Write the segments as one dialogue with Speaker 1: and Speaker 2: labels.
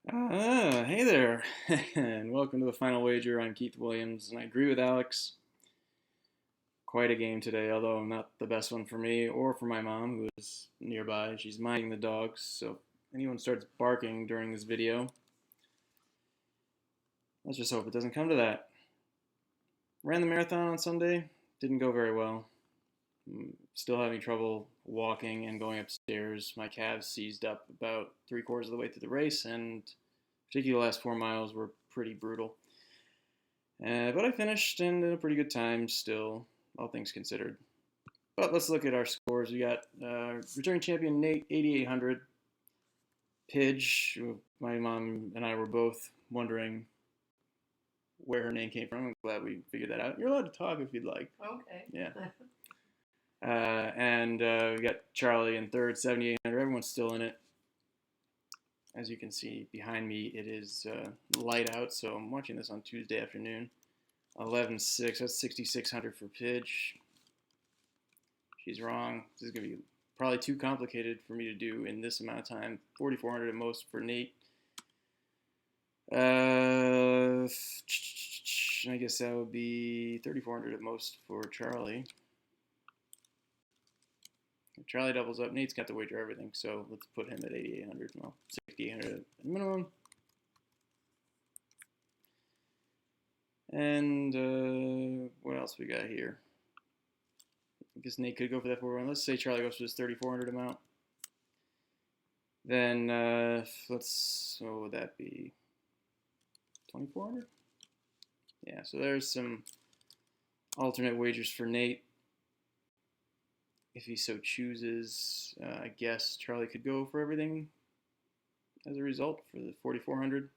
Speaker 1: Hey there, and welcome to the Final Wager. I'm Keith Williams, and I agree with Alex. Quite a game today, although not the best one for me or for my mom, who is nearby. She's minding the dogs, so if anyone starts barking during this video, let's just hope it doesn't come to that. Ran the marathon on Sunday, didn't go very well. Still having trouble walking and going upstairs. My calves seized up about 3/4 of the way through the race, and particularly the last 4 miles were pretty brutal. But I finished in a pretty good time still, all things considered. But let's look at our scores. We got returning champion Nate, 8,800. Pidge, my mom and I were both wondering where her name came from. I'm glad we figured that out. You're allowed to talk if you'd like.
Speaker 2: Okay.
Speaker 1: Yeah. And we got Charlie in third, 7,800. Everyone's still in it. As you can see behind me, it is light out, so I'm watching this on Tuesday afternoon. 11.6, that's 6,600 for Pidge. She's wrong. This is going to be probably too complicated for me to do in this amount of time. 4,400 at most for Nate. I guess that would be 3,400 at most for Charlie. If Charlie doubles up, Nate's got to wager everything, so let's put him at 8,800. Well, 6,800 at minimum. And what else we got here? I guess Nate could go for that 4-1. Let's say Charlie goes for this 3,400 amount. Then what would that be? 2,400? Yeah, so there's some alternate wagers for Nate. If he so chooses, I guess Charlie could go for everything as a result for the 4,400.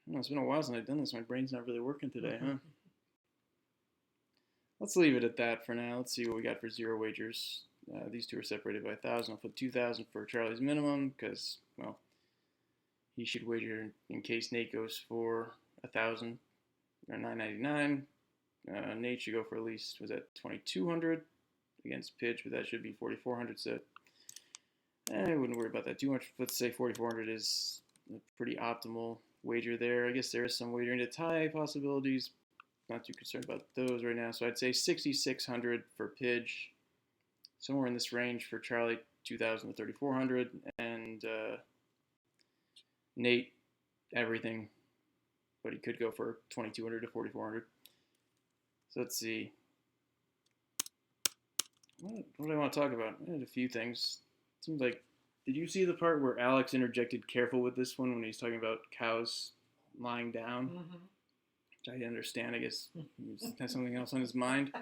Speaker 1: It's been a while since I've done this. My brain's not really working today, huh? Let's leave it at that for now. Let's see what we got for zero wagers. These two are separated by 1,000. I'll put 2,000 for Charlie's minimum because, well, he should wager in case Nate goes for 1,000 or 999. Nate should go for at least, was that 2,200 against Pidge, but that should be 4,400. So I wouldn't worry about that too much. Let's say 4,400 is a pretty optimal wager there. I guess there is some wagering to tie possibilities. Not too concerned about those right now. So I'd say 6,600 for Pidge, somewhere in this range for Charlie, 2,000 to 3,400, and Nate, everything, but he could go for 2,200 to 4,400. So let's see. What do I want to talk about? I had a few things. It seems like, did you see the part where Alex interjected careful with this one when he's talking about cows lying down?
Speaker 2: Mm-hmm.
Speaker 1: Which I understand. I guess he has something else on his mind.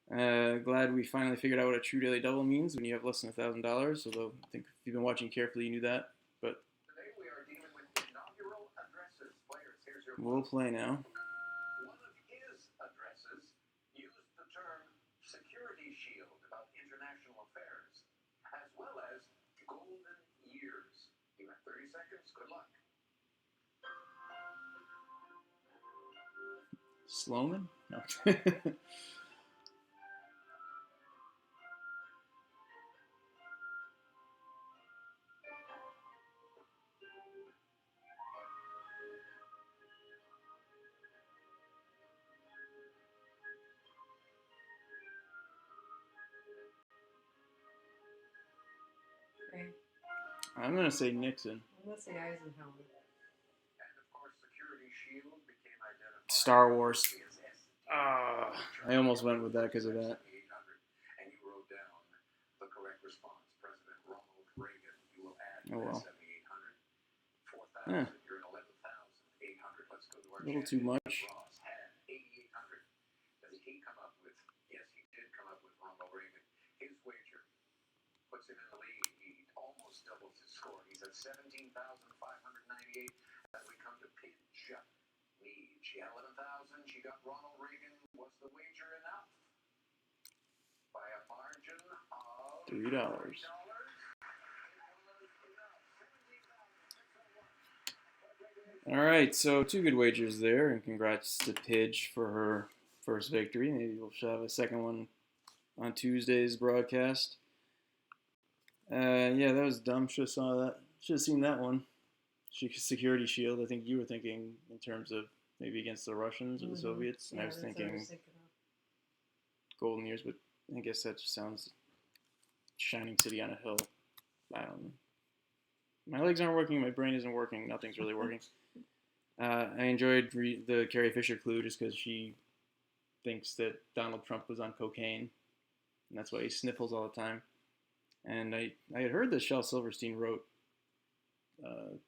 Speaker 1: Glad we finally figured out what a true daily double means when you have less than $1,000. Although I think if you've been watching carefully, you knew that. But
Speaker 3: today we are dealing with inaugural addresses. Players, here's your
Speaker 1: we'll play now.
Speaker 3: One of his addresses used the term security shield about international affairs, as well as golden years. You have 30 seconds. Good luck.
Speaker 1: Sloman? No.
Speaker 2: Okay.
Speaker 1: I'm going to say Nixon.
Speaker 2: I'm gonna say Eisenhower.
Speaker 3: And of course, security shield became identified.
Speaker 1: Star Wars. I almost went with that because of that.
Speaker 3: And you wrote down the correct response. President Ronald Reagan. You will add
Speaker 1: Oh, well.
Speaker 3: 7,800. 4,000.
Speaker 1: Yeah.
Speaker 3: You're at 11,800. Let's go to our
Speaker 1: A little too
Speaker 3: champion.
Speaker 1: much.
Speaker 3: Ross had 8,800. Does he come up with? Yes, he did come up with Ronald Reagan. His wager puts him in the lead. He almost doubles his score. He's at 17,598. As we come to Pidge Meade, she had 11,000. She got Ronald Reagan. Was the wager enough? By a margin of
Speaker 1: $3. All right, so two good wagers there, and congrats to Pidge for her first victory. Maybe we'll have a second one on Tuesday's broadcast. Yeah, that was dumb. Should have saw that. Should have seen that one. Security Shield. I think you were thinking in terms of maybe against the Russians or the Soviets, and
Speaker 2: Yeah,
Speaker 1: I was
Speaker 2: that's what I
Speaker 1: thinking
Speaker 2: was thinking of.
Speaker 1: Golden Years. But I guess that just sounds shining city on a hill. I don't know. My legs aren't working. My brain isn't working. Nothing's really working. I enjoyed the Carrie Fisher clue just because she thinks that Donald Trump was on cocaine, and that's why he sniffles all the time. And I had heard that Shel Silverstein wrote a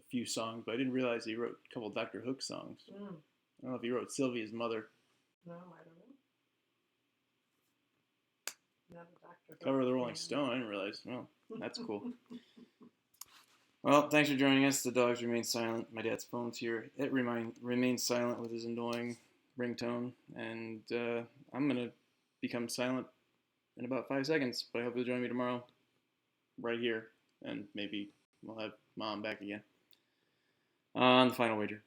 Speaker 1: few songs, but I didn't realize he wrote a couple Dr. Hook songs. I don't know if he wrote Sylvia's Mother.
Speaker 2: No, I don't know. Not a Dr.
Speaker 1: Cover of the Rolling Stone. I didn't realize. Well, that's cool. Well, thanks for joining us. The dogs remain silent. My dad's phone's here. It remains silent with his annoying ringtone, and I'm gonna become silent in about 5 seconds. But I hope you'll join me tomorrow, right here, and maybe we'll have Mom back again on the Final Wager.